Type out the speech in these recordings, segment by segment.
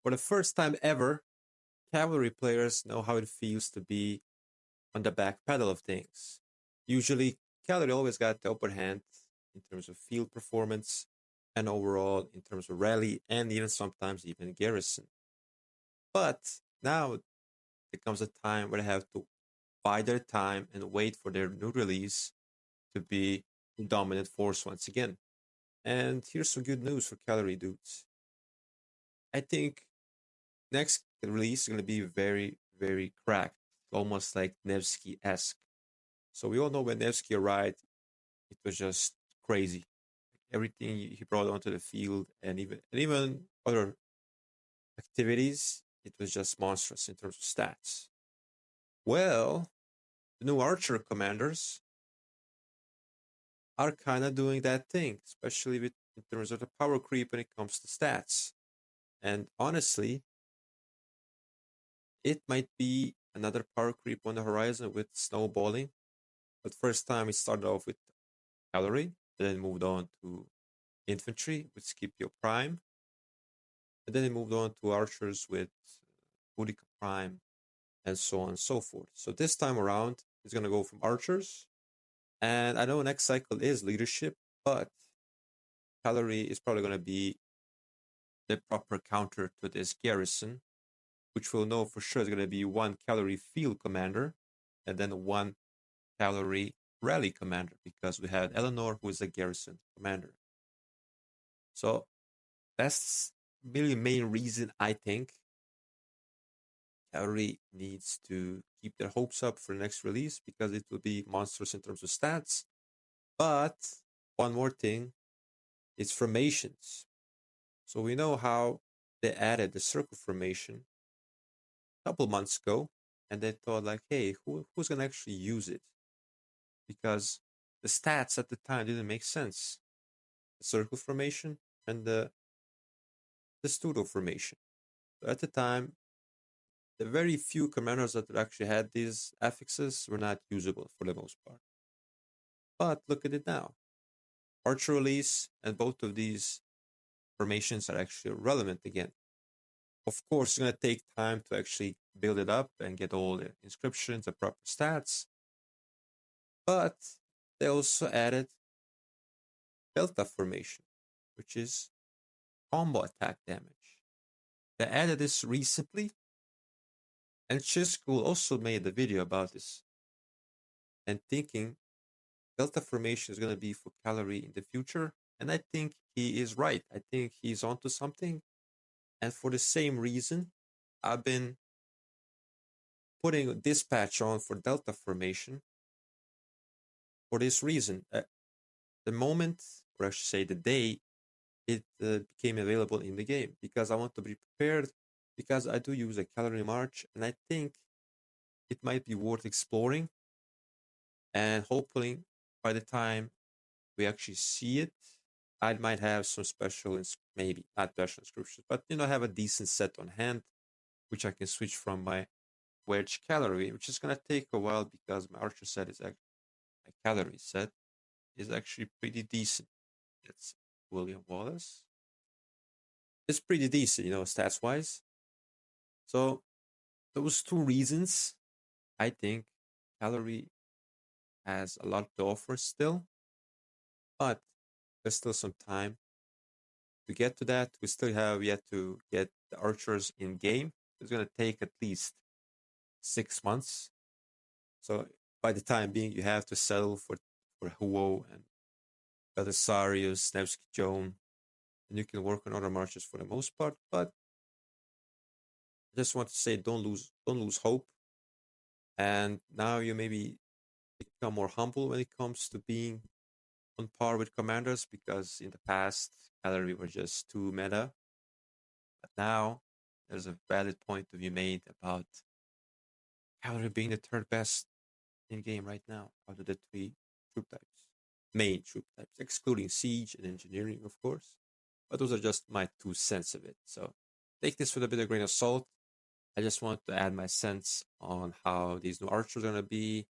For the first time ever, cavalry players know how it feels to be on the back pedal of things. Usually, cavalry always got the upper hand in terms of field performance and overall in terms of rally and even sometimes even garrison. But now there comes a time where they have to bide their time and wait for their new release to be the dominant force once again. And here's some good news for cavalry dudes. I think next release is going to be very, very cracked, almost like Nevsky-esque. So we all know when Nevsky arrived, it was just crazy. Everything he brought onto the field, and even other activities, it was just monstrous in terms of stats. Well, the new archer commanders are kind of doing that thing, especially with in terms of the power creep when it comes to stats. And honestly, it might be another power creep on the horizon with snowballing. But first time it started off with cavalry, then moved on to infantry with Scipio Prime, and then it moved on to archers with Boudica Prime, and so on and so forth. So this time around, it's going to go from archers. And I know next cycle is leadership, but cavalry is probably going to be the proper counter to this garrison, which we'll know for sure is going to be one cavalry field commander and then one cavalry rally commander because we had Eleanor, who is a garrison commander. So that's really main reason I think cavalry needs to keep their hopes up for the next release because it will be monstrous in terms of stats. But one more thing is formations. So we know how they added the circle formation a couple months ago, and they thought like, hey, who's gonna actually use it? Because the stats at the time didn't make sense. The circle formation and the testudo formation. So at the time, the very few commanders that actually had these affixes were not usable for the most part. But look at it now. Archer release and both of these formations are actually relevant again. Of course, it's going to take time to actually build it up and get all the inscriptions and proper stats. But they also added delta formation, which is combo attack damage. They added this recently, and Chiscool also made a video about this and thinking delta formation is going to be for cavalry in the future. And I think he is right. I think he's onto something. And for the same reason, I've been putting dispatch on for delta formation for this reason. The moment, or I should say the day, it became available in the game because I want to be prepared because I do use a cavalry march and I think it might be worth exploring and hopefully by the time we actually see it, I might have some special, maybe not special inscriptions, but have a decent set on hand, which I can switch from my wedge cavalry, which is gonna take a while because my archer set is actually my cavalry set is actually pretty decent. It's William Wallace. It's pretty decent, stats wise. So those two reasons, I think cavalry has a lot to offer still, but there's still some time to get to that. We still have yet to get the archers in game. It's going to take at least 6 months. So by the time being, you have to settle for Huo and Belisarius, Nevsky Joan, and you can work on other marches for the most part. But I just want to say, don't lose hope. And now you maybe become more humble when it comes to being on par with commanders because in the past cavalry were just too meta. But now there's a valid point to be made about cavalry being the third best in game right now out of the three troop types, main troop types, excluding siege and engineering, of course. But those are just my 2 cents of it. So take this with a bit of grain of salt. I just want to add my sense on how these new archers are going to be,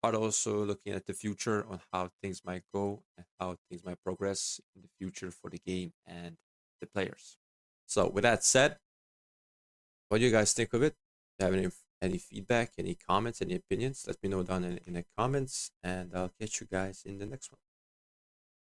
but also looking at the future on how things might go and how things might progress in the future for the game and the players. So, with that said, What do you guys think of it? If you have any feedback, any comments, any opinions, let me know down in the comments, and I'll catch you guys in the next one.